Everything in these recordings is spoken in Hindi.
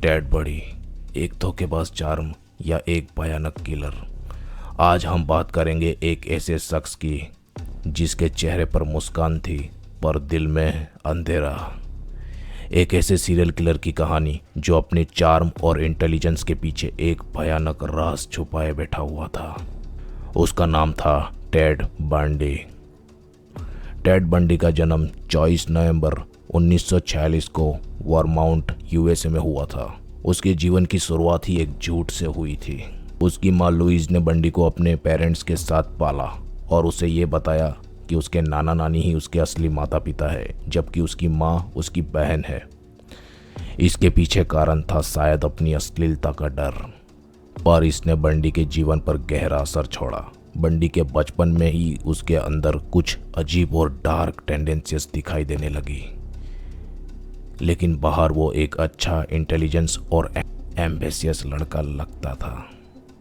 टेड बंडी, एक धोखेबाज चार्म या एक भयानक किलर। आज हम बात करेंगे एक ऐसे शख्स की जिसके चेहरे पर मुस्कान थी पर दिल में अंधेरा। एक ऐसे सीरियल किलर की कहानी जो अपने चार्म और इंटेलिजेंस के पीछे एक भयानक राज छुपाए बैठा हुआ था। उसका नाम था टेड बंडी। टेड बंडी का जन्म 24 नवंबर 1946 को वर्माउंट यूएसए में हुआ था। उसके जीवन की शुरुआत ही एक झूठ से हुई थी। उसकी माँ लुइस ने बंडी को अपने पेरेंट्स के साथ पाला और उसे ये बताया कि उसके नाना नानी ही उसके असली माता पिता है, जबकि उसकी माँ उसकी बहन है। इसके पीछे कारण था शायद अपनी अश्लीलता का डर, पर इसने बंडी के जीवन पर गहरा असर छोड़ा। बंडी के बचपन में ही उसके अंदर कुछ अजीब और डार्क टेंडेंसीज दिखाई देने लगी, लेकिन बाहर वो एक अच्छा, इंटेलिजेंस और एम्बिशियस लड़का लगता था।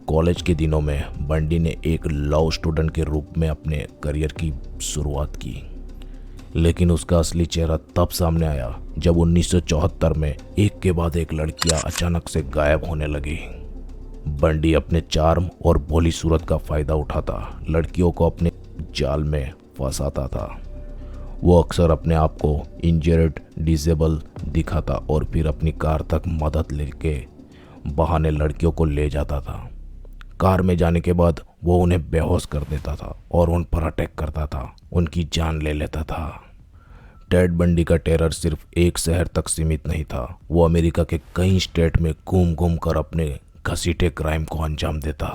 कॉलेज के दिनों में बंडी ने एक लॉ स्टूडेंट के रूप में अपने करियर की शुरुआत की, लेकिन उसका असली चेहरा तब सामने आया जब 1974 में एक के बाद एक लड़कियां अचानक से गायब होने लगी। बंडी अपने चार्म और भोली सूरत का फायदा उठाता लड़कियों को अपने जाल में फंसाता था। वो अक्सर अपने आप को इंजर्ड, डिसेबल दिखाता और फिर अपनी कार तक मदद लेके बहाने लड़कियों को ले जाता था। कार में जाने के बाद वो उन्हें बेहोश कर देता था और उन पर अटैक करता था, उनकी जान ले लेता था। टेड बंडी का टेरर सिर्फ एक शहर तक सीमित नहीं था। वो अमेरिका के कई स्टेट में घूम घूम कर अपने घसीटे क्राइम को अंजाम देता।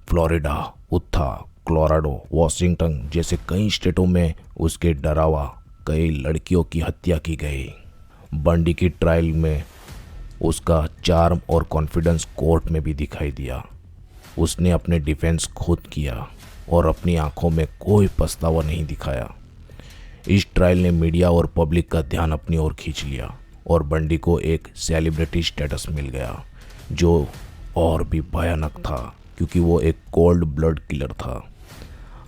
फ्लोरिडा, उत्था, कोलोराडो, वॉशिंगटन जैसे कई स्टेटों में उसके डरावा कई लड़कियों की हत्या की गई। बंडी की ट्रायल में उसका चार्म और कॉन्फिडेंस कोर्ट में भी दिखाई दिया। उसने अपने डिफेंस खुद किया और अपनी आंखों में कोई पछतावा नहीं दिखाया। इस ट्रायल ने मीडिया और पब्लिक का ध्यान अपनी ओर खींच लिया और बंडी को एक सेलिब्रिटी स्टेटस मिल गया, जो और भी भयानक था क्योंकि वो एक कोल्ड ब्लड किलर था।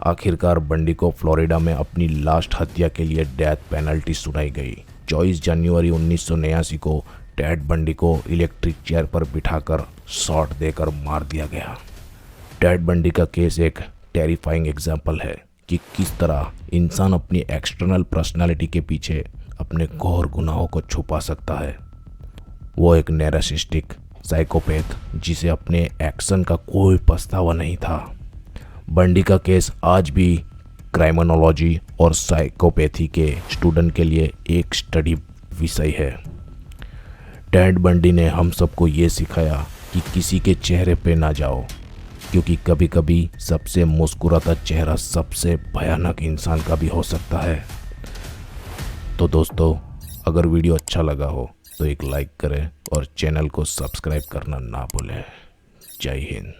आखिरकार बंडी को फ्लोरिडा में अपनी लास्ट हत्या के लिए डेथ पेनल्टी सुनाई गई। 24 जनवरी 1989 को टेड बंडी को इलेक्ट्रिक चेयर पर बिठाकर शॉट देकर मार दिया गया। टेड बंडी का केस एक टेरिफाइंग एग्जाम्पल है कि किस तरह इंसान अपनी एक्सटर्नल पर्सनालिटी के पीछे अपने घोर गुनाहों को छुपा सकता है। वो एक नैरासिस्टिक साइकोपैथ जिसे अपने एक्शन का कोई पछतावा नहीं था। बंडी का केस आज भी क्राइमिनोलॉजी और साइकोपैथी के स्टूडेंट के लिए एक स्टडी विषय है। टेड बंडी ने हम सबको ये सिखाया कि किसी के चेहरे पे ना जाओ, क्योंकि कभी कभी सबसे मुस्कुराता चेहरा सबसे भयानक इंसान का भी हो सकता है। तो दोस्तों, अगर वीडियो अच्छा लगा हो तो एक लाइक करें और चैनल को सब्सक्राइब करना ना भूलें। जय हिंद।